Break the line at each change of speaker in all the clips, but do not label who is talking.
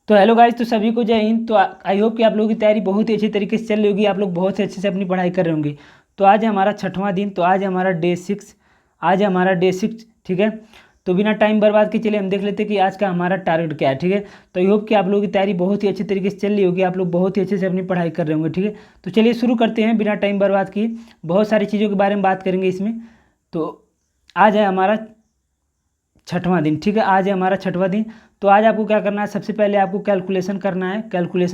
तो hello guys, तो सभी को जय हिंद। तो आई होप कि आप लोगों की तैयारी बहुत ही अच्छी तरीके से चल रही होगी। आप लोग बहुत ही अच्छे से अपनी पढ़ाई कर रहे होंगे। तो आज है हमारा 6वां दिन। तो आज है हमारा डे 6। ठीक है। तो बिना टाइम बर्बाद के चलिए हम देख लेते हैं कि आज का हमारा टारगेट क्या है। ठीक है। तो आई होप कि आप लोगों की तैयारी बहुत ही अच्छी तरीके से चल रही होगी। आप लोग बहुत ही अच्छे से अपनी पढ़ाई कर रहे होंगे। ठीक है। तो चलिए शुरू करते हैं बिना टाइम बर्बाद किए। बहुत सारी चीज़ों के बारे में बात करेंगे इसमें। तो आज है हमारा 6वां दिन। ठीक है। आज है हमारा 6वां दिन। तो आज आपको क्या करना है, सबसे पहले आपको कैलकुलेशन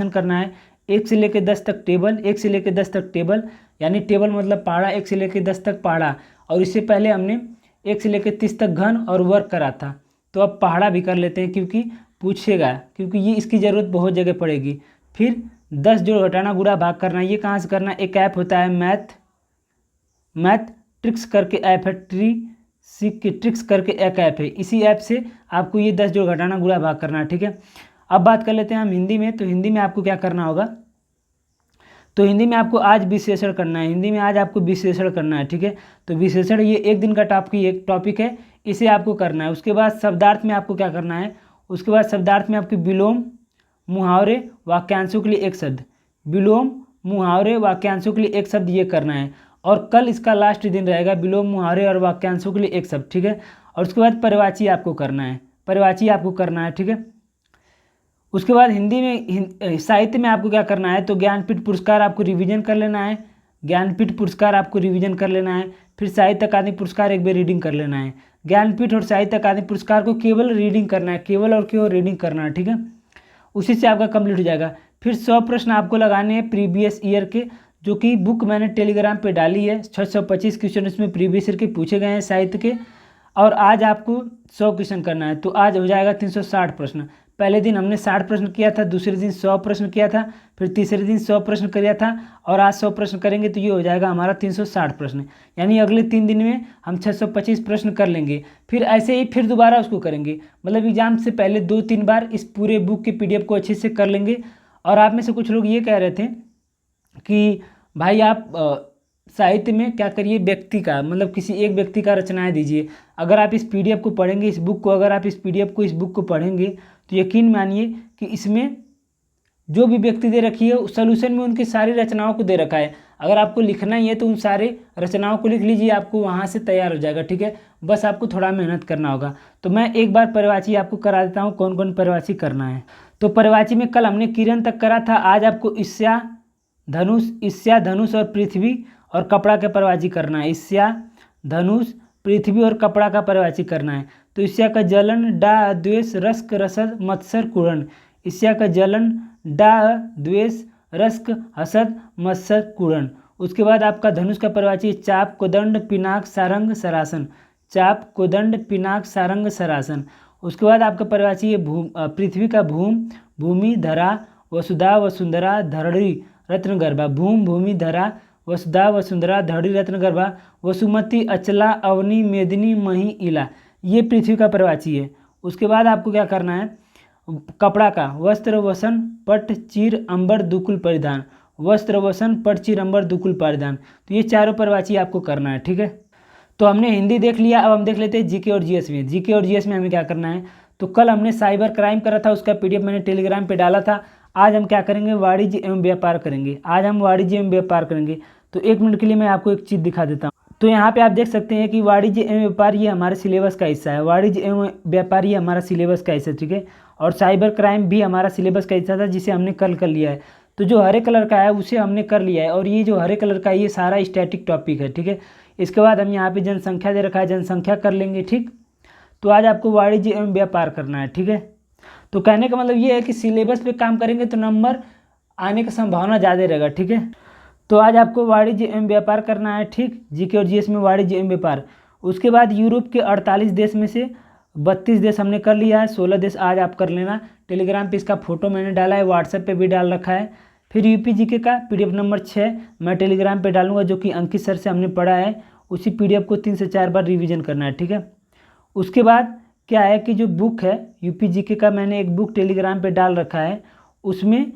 करना है 1 से लेकर 10 तक टेबल, 1 से लेकर 10 तक टेबल, यानी टेबल मतलब पहाड़ा, 1 से लेकर 10 तक पहाड़ा। और इससे पहले हमने 1 से लेकर 30 तक घन और वर्ग करा था। तो अब पहाड़ा भी कर लेते हैं क्योंकि पूछेगा, क्योंकि ये इसकी ज़रूरत बहुत जगह पड़ेगी। फिर 10 जोड़ घटाना गुणा भाग करना, ये कहाँ से करना है, एक ऐप होता है मैथ ट्रिक्स करके ऐप है, ट्रिक्स करके एक ऐप है। इसी ऐप से आपको ये 10 जोड़ घटाना गुणा भाग करना है। ठीक है। अब बात कर लेते हैं हम हिंदी में। तो हिंदी में आपको क्या करना होगा, तो हिंदी में आपको आज विश्लेषण करना है। हिंदी में आज आपको विश्लेषण करना है। ठीक है। तो विश्लेषण ये एक दिन का टॉपिक है, इसे आपको करना है। उसके बाद शब्दार्थ में आपको क्या करना है, उसके बाद शब्दार्थ में आपके विलोम, मुहावरे, वाक्यांशों के लिए एक शब्द, विलोम, मुहावरे, वाक्यांशों के लिए एक शब्द, ये करना है। और कल इसका लास्ट दिन रहेगा, विलोम, मुहावरे और वाक्यांशों के लिए एक शब्द। ठीक है। और उसके बाद पर्यायवाची आपको करना है। ठीक है। उसके बाद हिंदी में साहित्य में आपको क्या करना है, तो ज्ञानपीठ पुरस्कार आपको रिवीजन कर लेना है। फिर साहित्य अकादमी पुरस्कार एक बार रीडिंग कर लेना है। ज्ञानपीठ और साहित्य अकादमी पुरस्कार को केवल रीडिंग करना है, केवल और केवल रीडिंग करना है। ठीक है। उसी से आपका कंप्लीट हो जाएगा। फिर 100 प्रश्न आपको लगाने हैं प्रीवियस ईयर के, जो कि बुक मैंने टेलीग्राम पे डाली है। 625 क्वेश्चन इसमें प्रीवियस ईयर के पूछे गए हैं साहित्य के। और आज आपको 100 क्वेश्चन करना है। तो आज हो जाएगा 360 प्रश्न। पहले दिन हमने 60 प्रश्न किया था, दूसरे दिन 100 प्रश्न किया था, फिर तीसरे दिन 100 प्रश्न किया था, और आज 100 प्रश्न करेंगे। तो ये हो जाएगा हमारा 360 प्रश्न। यानी अगले 3 दिन में हम 625 प्रश्न कर लेंगे। फिर ऐसे ही फिर दोबारा उसको करेंगे, मतलब एग्जाम से पहले 2-3 बार इस पूरे बुक के PDF को अच्छे से कर लेंगे। और आप में से कुछ लोग ये कह रहे थे कि भाई आप साहित्य में क्या करिए, व्यक्ति का, मतलब किसी एक व्यक्ति का रचनाएं दीजिए। अगर आप इस PDF को पढ़ेंगे, इस बुक को पढ़ेंगे, तो यकीन मानिए कि इसमें जो भी व्यक्ति दे रखी है, उस सोल्यूशन में उनकी सारी रचनाओं को दे रखा है। अगर आपको लिखना ही है तो उन सारे रचनाओं को लिख लीजिए, आपको वहाँ से तैयार हो जाएगा। ठीक है। बस आपको थोड़ा मेहनत करना होगा। तो मैं एक बार पर्यायवाची आपको करा देता हूँ, कौन कौन पर्यायवाची करना है। तो पर्यायवाची में कल हमने किरण तक करा था। आज आपको ईर्ष्या, धनुष और पृथ्वी और कपड़ा का पर्यायवाची करना है। ईर्ष्या, धनुष, पृथ्वी और कपड़ा का पर्यायवाची करना है। तो ईर्ष्या का जलन, डा, द्वेष, रस्क, रसद, मत्सर, कुरण। ईर्ष्या का जलन, डा, द्वेष, रस्क, हसद, मत्सर, कुरण। उसके बाद आपका धनुष का पर्यायवाची चाप, कोदंड, पिनाक, सारंग, सरासन। चाप, कोदंड, पिनाक, सारंग, सरासन। उसके बाद आपका पर्यायवाची है पृथ्वी का भूम, भूमि, धरा, वसुधा, वसुंधरा, धरणी, रत्नगर्भा। भूम, भूमि, धरा, वसुधा, वसुंधरा, धरणी, रत्नगर्भा, वसुमती, अचला, अवनी, मेदिनी, मही, इला। ये पृथ्वी का पर्यायवाची है। उसके बाद आपको क्या करना है, कपड़ा का वस्त्र, वसन, पट, चीर, अंबर, दुकुल परिधान। वस्त्र, वसन, पट, चीर, अंबर, दुकुल परिधान। तो ये चारों पर्यायवाची आपको करना है। ठीक है। तो हमने हिंदी देख लिया। अब हम देख लेते हैं जीके और जीएस में। जीके और जीएस में हमें क्या करना है, तो कल हमने साइबर क्राइम करा था, उसका PDF मैंने टेलीग्राम पे डाला था। आज हम क्या करेंगे, वाणिज्य एवं व्यापार करेंगे। तो 1 मिनट के लिए मैं आपको एक चीज़ दिखा देता हूँ। तो यहाँ पे आप देख सकते हैं कि वाणिज्य एवं व्यापार ये हमारे सिलेबस का हिस्सा है। वाणिज्य एवं व्यापार ये हमारा सिलेबस का हिस्सा है। ठीक है। और साइबर क्राइम भी हमारा सिलेबस का हिस्सा था, जिसे हमने कल कर लिया है। तो जो हरे कलर का है उसे हमने कर लिया है, और ये जो हरे कलर का है ये सारा स्टैटिक टॉपिक है। ठीक है। इसके बाद हम यहाँ पे जनसंख्या दे रखा है, जनसंख्या कर लेंगे। ठीक। तो आज आपको वाणिज्य एवं व्यापार करना है। ठीक है। तो कहने का मतलब ये है कि सिलेबस पे काम करेंगे तो नंबर आने का संभावना ज़्यादा रहेगा। ठीक है। तो आज आपको वाणिज्य एवं व्यापार करना है। ठीक। जीके और जीएस में वाणिज्य एवं व्यापार। उसके बाद यूरोप के 48 देश में से 32 देश हमने कर लिया है, 16 देश आज आप कर लेना। टेलीग्राम पे इसका फोटो मैंने डाला है, व्हाट्सएप पे भी डाल रखा है। फिर यूपी जीके का PDF नंबर 6 मैं टेलीग्राम पे डालूंगा, जो कि अंकित सर से हमने पढ़ा है। उसी PDF को 3 से 4 बार रिवीजन करना है। ठीक है। उसके बाद क्या है कि जो बुक है यूपी जीके का, मैंने एक बुक टेलीग्राम पे डाल रखा है, उसमें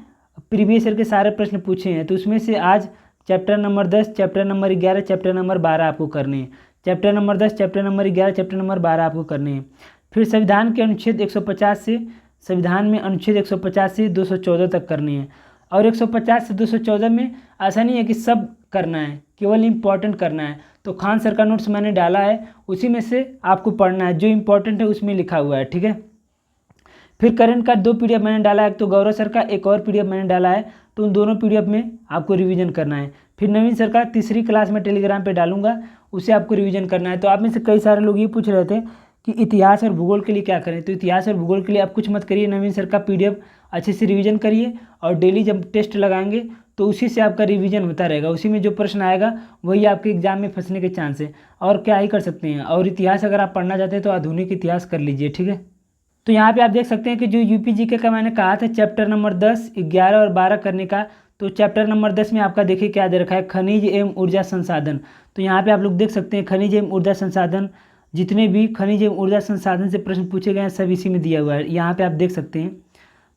प्रीवियस ईयर के सारे प्रश्न पूछे हैं। तो उसमें से आज chapter number 10, chapter number 11, chapter number 12 आपको करने हैं। Chapter number 10, chapter number 11, chapter number 12 आपको करने हैं। फिर संविधान के अनुच्छेद 150 से संविधान में अनुच्छेद 150 से 214 तक करनी है। और 150 से 214 में ऐसा नहीं है कि सब करना है, केवल इम्पॉर्टेंट करना है। तो खान सर का नोट्स मैंने डाला है, उसी में से आपको पढ़ना है, जो इम्पोर्टेंट है उसमें लिखा हुआ है, ठीक है। फिर करंट का 2 PDF मैंने डाला है, एक तो गौरव सर का, एक और PDF मैंने डाला है, तो उन दोनों PDF में आपको रिवीजन करना है। फिर नवीन सर का तीसरी क्लास में टेलीग्राम पे डालूंगा, उसे आपको रिवीजन करना है। तो आप में से कई सारे लोग ये पूछ रहे थे कि इतिहास और भूगोल के लिए क्या करें। तो इतिहास और भूगोल के लिए आप कुछ मत करिए, नवीन सर का PDF अच्छे से रिवीजन करिए, और डेली जब टेस्ट लगाएंगे तो उसी से आपका रिवीजन होता रहेगा, उसी में जो प्रश्न आएगा वही आपके एग्जाम में फंसने के चांस है। और क्या ही कर सकते हैं। और इतिहास अगर आप पढ़ना चाहते हैं तो आधुनिक इतिहास कर लीजिए, ठीक है। तो यहाँ पे आप देख सकते हैं कि जो UPGK का मैंने कहा था चैप्टर नंबर 10, 11 और 12 करने का, तो चैप्टर नंबर 10 में आपका देखिए क्या दे रखा है, खनिज एवं ऊर्जा संसाधन। तो यहाँ पे आप लोग देख सकते हैं खनिज एवं ऊर्जा संसाधन, जितने भी खनिज एवं ऊर्जा संसाधन से प्रश्न पूछे गए हैं सब इसी में दिया हुआ है। यहाँ पे आप देख सकते हैं,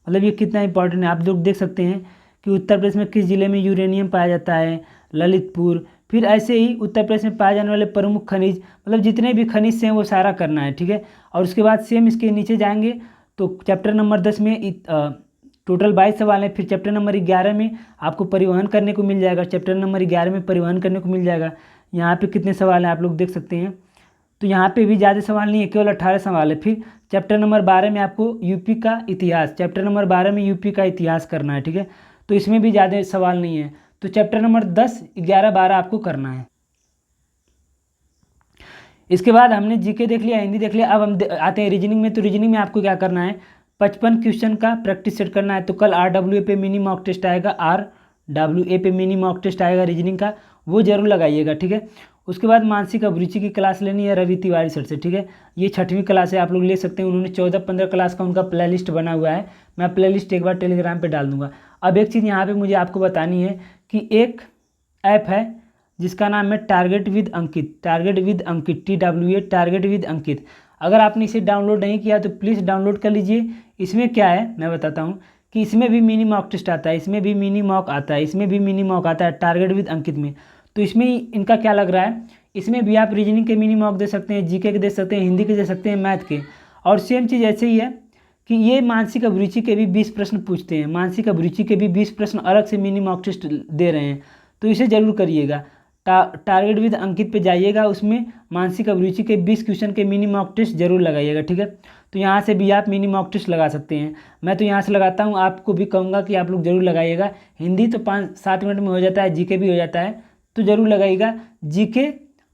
मतलब ये कितना इंपॉर्टेंट है। आप लोग देख सकते हैं कि उत्तर प्रदेश में किस जिले में यूरेनियम पाया जाता है, ललितपुर। फिर ऐसे ही उत्तर प्रदेश में पाए जाने वाले प्रमुख खनिज, मतलब जितने भी खनिज से हैं वो सारा करना है, ठीक है। और उसके बाद सेम इसके नीचे जाएंगे तो चैप्टर नंबर 10 में टोटल 22 सवाल हैं। फिर चैप्टर नंबर 11 में आपको परिवहन करने को मिल जाएगा, चैप्टर नंबर 11 में परिवहन करने को मिल जाएगा। यहाँ पे कितने सवाल हैं आप लोग देख सकते हैं। तो यहाँ पे भी ज़्यादा सवाल नहीं है, केवल 18 सवाल है। फिर चैप्टर नंबर 12 में आपको यूपी का इतिहास, चैप्टर नंबर 12 में यूपी का इतिहास करना है, ठीक है। तो इसमें भी ज़्यादा सवाल नहीं है। तो चैप्टर नंबर 10, 11, 12 आपको करना है। इसके बाद हमने जीके देख लिया, हिंदी देख लिया, अब हम आते हैं रीजनिंग में। तो रीजनिंग में आपको क्या करना है, 55 क्वेश्चन का प्रैक्टिस सेट करना है। तो कल RWA पे मिनी मॉक टेस्ट आएगा, RWA पे मिनी मॉक टेस्ट आएगा रीजनिंग का, वो जरूर लगाइएगा, ठीक है। उसके बाद मानसिक अभिरुचि की क्लास लेनी है रवि तिवारी सर से, ठीक है। ये 6वीं क्लास है, आप लोग ले सकते हैं। उन्होंने 14-15 क्लास का उनका प्ले लिस्ट बना हुआ है, मैं प्ले लिस्ट एक बार टेलीग्राम पे डाल दूंगा। अब एक चीज़ यहाँ पे मुझे आपको बतानी है कि एक ऐप है जिसका नाम है target with Ankit, target with Ankit, TWA, target with Ankit. अगर आपने इसे डाउनलोड नहीं किया तो प्लीज़ डाउनलोड कर लीजिए। इसमें क्या है मैं बताता हूँ कि इसमें भी मिनी मॉक टेस्ट आता है, इसमें भी मिनी मॉक आता है, इसमें भी मिनी मॉक आता है टारगेट विद अंकित में। तो इसमें इनका क्या लग रहा है, इसमें भी आप रीजनिंग के मिनी मॉक दे सकते हैं, जीके के दे सकते हैं, हिंदी के दे सकते हैं, मैथ के। और सेम चीज़ ऐसे ही है कि ये मानसिक अभिरुचि के भी 20 प्रश्न पूछते हैं, मानसिक अभिरुचि के भी 20 प्रश्न अलग से मिनी मॉक टेस्ट दे रहे हैं। तो इसे जरूर करिएगा, टारगेट विद अंकित पे जाइएगा, उसमें मानसिक अभिरुचि के 20 क्वेश्चन के मिनी मॉक टेस्ट जरूर लगाइएगा, ठीक है। तो यहाँ से भी आप मिनी मॉक टेस्ट लगा सकते हैं, मैं तो यहाँ से लगाता हूँ, आपको भी कहूँगा कि आप लोग जरूर लगाइएगा। हिंदी तो 5-7 मिनट में हो जाता है, जीके भी हो जाता है, तो जरूर लगाइएगा। जीके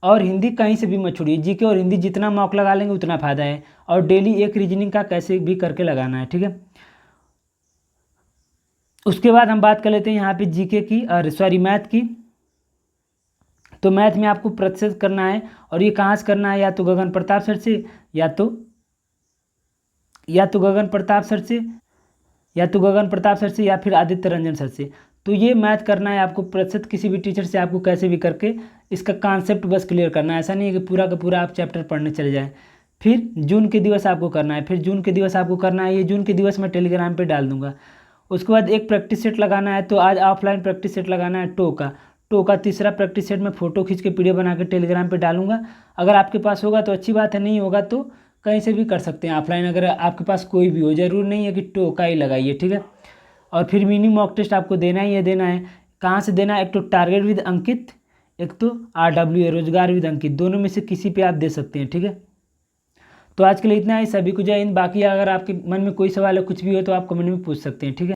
और हिंदी कहीं से भी मत छोड़िए, जीके और हिंदी जितना मॉक लगा लेंगे उतना फ़ायदा है। और डेली एक रीजनिंग का कैसे भी करके लगाना है, ठीक है। उसके बाद हम बात कर लेते हैं यहाँ पे जीके की, सॉरी मैथ की। तो मैथ में आपको प्रतिशत करना है, और ये कहाँ से करना है, या तो गगन प्रताप सर से, या तो गगन प्रताप सर से, या फिर आदित्य रंजन सर से। तो ये मैथ करना है आपको प्रतिशत, किसी भी टीचर से आपको कैसे भी करके इसका कॉन्सेप्ट बस क्लियर करना है। ऐसा नहीं है कि पूरा का पूरा आप चैप्टर पढ़ने चले जाएँ। फिर जून के दिवस आपको करना है, ये जून के दिवस मैं टेलीग्राम पे डाल दूंगा। उसके बाद एक प्रैक्टिस सेट लगाना है, तो आज ऑफलाइन प्रैक्टिस सेट लगाना है टो का तीसरा प्रैक्टिस सेट में फ़ोटो खींच के PDF बना के टेलीग्राम पे डालूंगा। अगर आपके पास होगा तो अच्छी बात है, नहीं होगा तो कहीं से भी कर सकते हैं ऑफलाइन, अगर आपके पास कोई भी हो, ज़रूर नहीं है कि टो का ही लगाइए, ठीक है। और फिर मिनी मॉक टेस्ट आपको देना ही है, देना है। कहाँ से देना है, एक तो टारगेट विद अंकित, एक तो RWA रोजगार विद अंकित, दोनों में से किसी पे आप दे सकते हैं, ठीक है। तो आज के लिए इतना ही, सभी को जय हिंद। बाकी अगर आपके मन में कोई सवाल है कुछ भी हो तो आप कमेंट में पूछ सकते हैं, ठीक है।